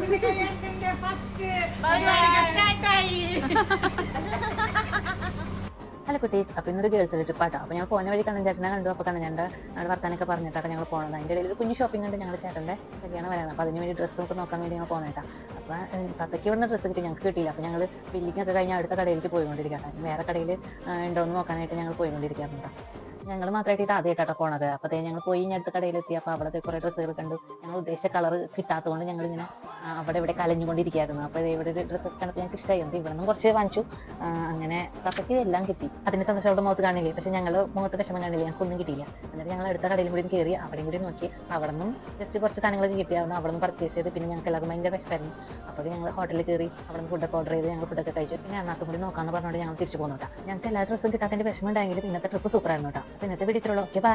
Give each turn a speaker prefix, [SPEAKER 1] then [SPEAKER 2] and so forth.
[SPEAKER 1] Hello കുട്ടീസ്, അപ്പോൾ ഇന്നൊരു girls ട്രിപ്പാട്ടോ. അപ്പോൾ ഞങ്ങൾ പോകുന്ന വഴി കണ്ണൻ ചേട്ടനെ കണ്ടു. അപ്പോൾ കണ്ണൻ ചേട്ടൻ്റെ വർത്താനൊക്കെ പറഞ്ഞിട്ടാണ് ഞങ്ങൾ പോകുന്നത്. അതിൻ്റെ ഇടയിൽ ഒരു കുഞ്ഞു ഷോപ്പിംഗ് ഉണ്ട്. ഞങ്ങളുടെ ചേട്ടൻ്റെ കല്യാണം വരാണ്. അപ്പോൾ അതിന് വേണ്ടി ഡ്രസ്സൊക്കെ നോക്കാൻ വേണ്ടി ഞങ്ങൾ പോകുന്നേട്ടാ. അപ്പോൾ തത്തയ്ക്ക് ഇവിടുന്ന് ഡ്രസ്സ് കിട്ടി, ഞങ്ങൾക്ക് കിട്ടിയില്ല. അപ്പോൾ ഞങ്ങൾ ബില്ലിങ്ങൊക്കെ കഴിഞ്ഞ് അടുത്ത കടയിലേക്ക് പോയിക്കൊണ്ടിരിക്കുകയാണ്. വേറെ കടയിൽ ഉണ്ടോയെന്ന് നോക്കാനായിട്ട് ഞങ്ങൾ പോയിക്കൊണ്ടിരിക്കുകയാണ്. ഞങ്ങൾ മാത്രമായിട്ട് ഇത് ആദ്യമായിട്ടാണ് പോണത്. അപ്പോൾ ഞങ്ങൾ പോയി ഇനി അടുത്ത കടയിലെത്തി. അപ്പോൾ അവിടെ കുറേ ഡ്രസ്സുകൾ കണ്ടു. ഞങ്ങൾ ഉദ്ദേശിച്ച കളർ കിട്ടാത്തതുകൊണ്ട് ഞങ്ങളിങ്ങനെ അവിടെ ഇവിടെ കലഞ്ഞുകൊണ്ടിരിക്കുകയായിരുന്നു. അപ്പോൾ ഇവിടെ ഒരു ഡ്രസ്സ് കണ്ടപ്പോൾ ഞങ്ങൾക്ക് ഇഷ്ടമായിരുന്നു. ഇവിടെ നിന്നും കുറച്ച് വാങ്ങിച്ചു. അങ്ങനെ തത്തയ്ക്ക് എല്ലാം കിട്ടി. അതിൻ്റെ സന്തോഷം അവിടെ മുഖത്ത് കാണില്ലേ. പക്ഷേ ഞങ്ങൾ മുഖത്ത് വിഷമം കാണില്ല, ഞങ്ങൾക്കൊന്നും കിട്ടിയില്ല. എന്നിട്ട് ഞങ്ങൾ അടുത്ത കടയിലും കൂടി കയറി അവിടെയും കൂടി നോക്കി. അവിടെ നിന്നും ജസ്റ്റ് കുറച്ച് സാധനങ്ങളൊക്കെ കിട്ടിയായിരുന്നു. അവിടെ നിന്ന് പർച്ചേസ് ചെയ്ത് പിന്നെ ഞങ്ങൾക്ക് എല്ലാവർക്കും ഭയങ്കര വിശപ്പായിരുന്നു. അപ്പോൾ ഞങ്ങൾ ഹോട്ടലിൽ കയറി അവിടെ നിന്ന് ഫുഡൊക്കെ ഓർഡർ ചെയ്ത് ഞങ്ങൾ ഫുഡൊക്കെ കഴിച്ചു. പിന്നെ അന്നാത്തും കൂടി നോക്കാമെന്ന് പറഞ്ഞുകൊണ്ട് ഞങ്ങൾ തിരിച്ചു പോകുന്നു കേട്ടോ. ഞങ്ങൾക്ക് എല്ലാ ഡ്രസ്സും കിട്ടാത്തതിൻ്റെ വിഷമം ഉണ്ടെങ്കിലും ഇന്നത്തെ ട്രിപ്പ് സൂപ്പറായിരുന്നു കേട്ടോ. അപ്പോൾ ഇന്നത്തെ വീഡിയോ ഓക്കെ ബൈ.